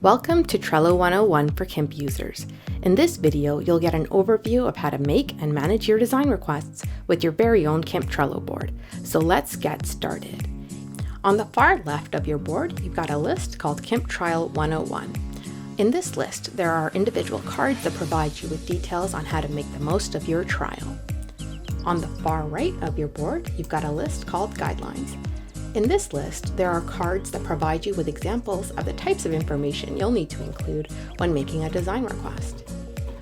Welcome to Trello 101 for Kimp users. In this video, you'll get an overview of how to make and manage your design requests with your very own Kimp Trello board. So let's get started. On the far left of your board, you've got a list called Kimp Trial 101. In this list, there are individual cards that provide you with details on how to make the most of your trial. On the far right of your board, you've got a list called Guidelines. In this list, there are cards that provide you with examples of the types of information you'll need to include when making a design request.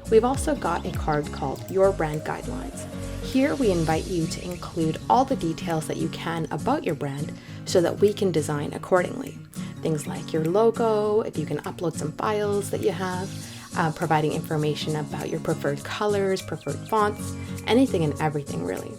We've also got a card called Your Brand Guidelines. Here we invite you to include all the details that you can about your brand so that we can design accordingly. Things like your logo, if you can upload some files that you have, providing information about your preferred colors, preferred fonts, anything and everything really.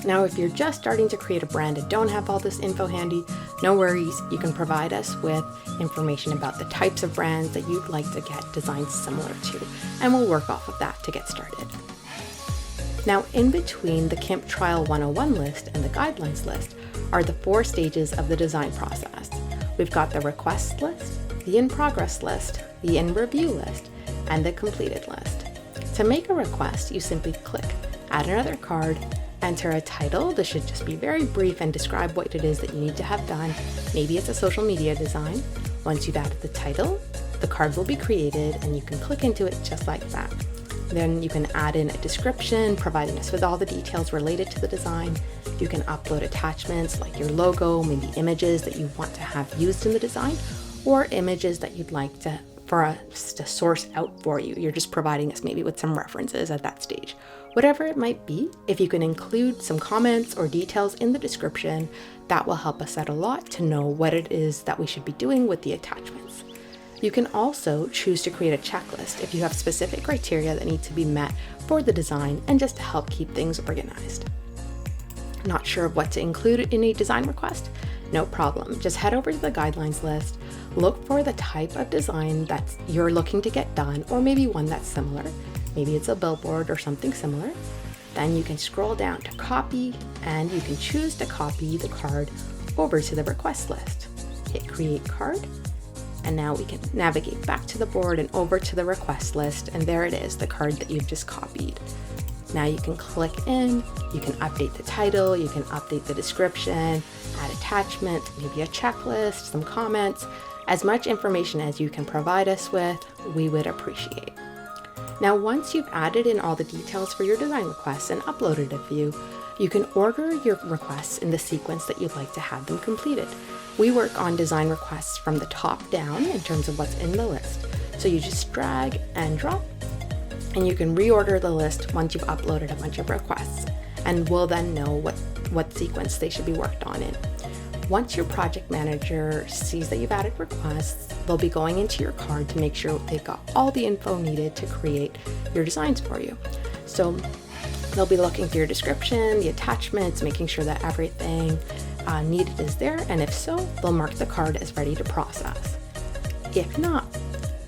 Now, if you're just starting to create a brand and don't have all this info handy, no worries, you can provide us with information about the types of brands that you'd like to get designs similar to, and we'll work off of that to get started. Now, in between the Kimp Trial 101 list and the Guidelines list are the 4 stages of the design process. We've got the request list, the in-progress list, the in-review list, and the completed list. To make a request, you simply click Add Another Card, enter a title. This should just be very brief and describe what it is that you need to have done. Maybe it's a social media design. Once you've added the title, the card will be created and you can click into it just like that. Then you can add in a description, providing us with all the details related to the design. You can upload attachments like your logo, maybe images that you want to have used in the design, or images that you'd like for us to source out for you. You're just providing us maybe with some references at that stage. Whatever it might be, if you can include some comments or details in the description, that will help us out a lot to know what it is that we should be doing with the attachments. You can also choose to create a checklist if you have specific criteria that need to be met for the design and just to help keep things organized. Not sure of what to include in a design request? No problem. Just head over to the guidelines list, look for the type of design that you're looking to get done, or maybe one that's similar. Maybe it's a billboard or something similar. Then you can scroll down to copy and you can choose to copy the card over to the request list. Hit create card. And now we can navigate back to the board and over to the request list. And there it is, the card that you've just copied. Now you can click in, you can update the title, you can update the description, add attachment, maybe a checklist, some comments. As much information as you can provide us with, we would appreciate. Now, once you've added in all the details for your design requests and uploaded a few, you can order your requests in the sequence that you'd like to have them completed. We work on design requests from the top down in terms of what's in the list. So you just drag and drop, and you can reorder the list once you've uploaded a bunch of requests, and we'll then know what sequence they should be worked on in. Once your project manager sees that you've added requests, they'll be going into your card to make sure they've got all the info needed to create your designs for you. So they'll be looking through your description, the attachments, making sure that everything needed is there, and if so, they'll mark the card as ready to process. If not,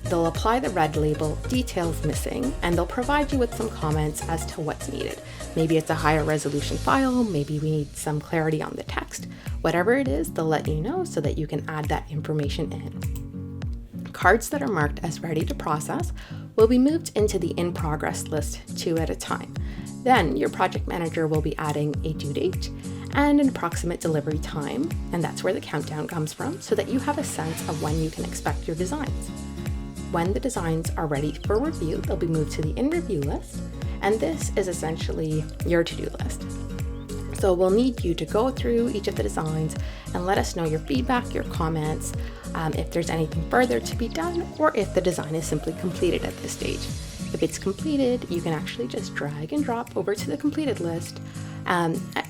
they'll apply the red label, details missing, and they'll provide you with some comments as to what's needed. Maybe it's a higher resolution file, maybe we need some clarity on the text. Whatever it is, they'll let you know so that you can add that information in. Cards that are marked as ready to process will be moved into the in-progress list 2 at a time. Then your project manager will be adding a due date and an approximate delivery time, and that's where the countdown comes from, so that you have a sense of when you can expect your designs. When the designs are ready for review, they'll be moved to the in-review list, and this is essentially your to-do list. So we'll need you to go through each of the designs and let us know your feedback, your comments, if there's anything further to be done, or if the design is simply completed at this stage. If it's completed, you can actually just drag and drop over to the completed list,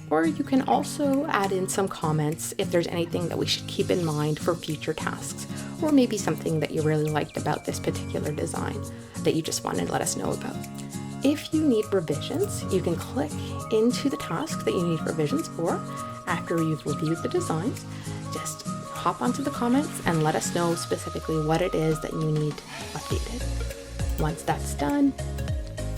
or you can also add in some comments if there's anything that we should keep in mind for future tasks, or maybe something that you really liked about this particular design that you just wanted to let us know about. If you need revisions, you can click into the task that you need revisions for. After you've reviewed the designs, just hop onto the comments and let us know specifically what it is that you need updated. Once that's done,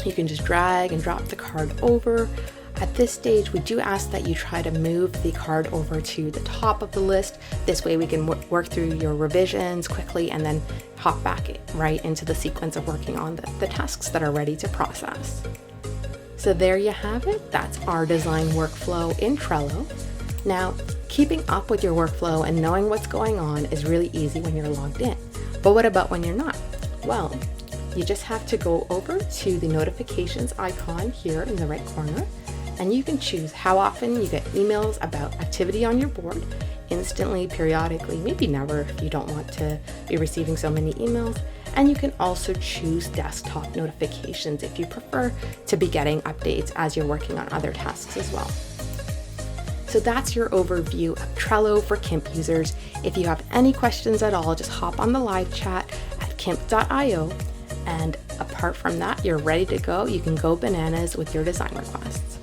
you can just drag and drop the card over. At this stage, we do ask that you try to move the card over to the top of the list. This way we can work through your revisions quickly and then hop back right into the sequence of working on the tasks that are ready to process. So there you have it. That's our design workflow in Trello. Now, keeping up with your workflow and knowing what's going on is really easy when you're logged in. But what about when you're not? Well, you just have to go over to the notifications icon here in the right corner, and you can choose how often you get emails about activity on your board, instantly, periodically, maybe never if you don't want to be receiving so many emails. And you can also choose desktop notifications if you prefer to be getting updates as you're working on other tasks as well. So that's your overview of Trello for Kimp users. If you have any questions at all, just hop on the live chat at kimp.io. And apart from that, you're ready to go. You can go bananas with your design requests.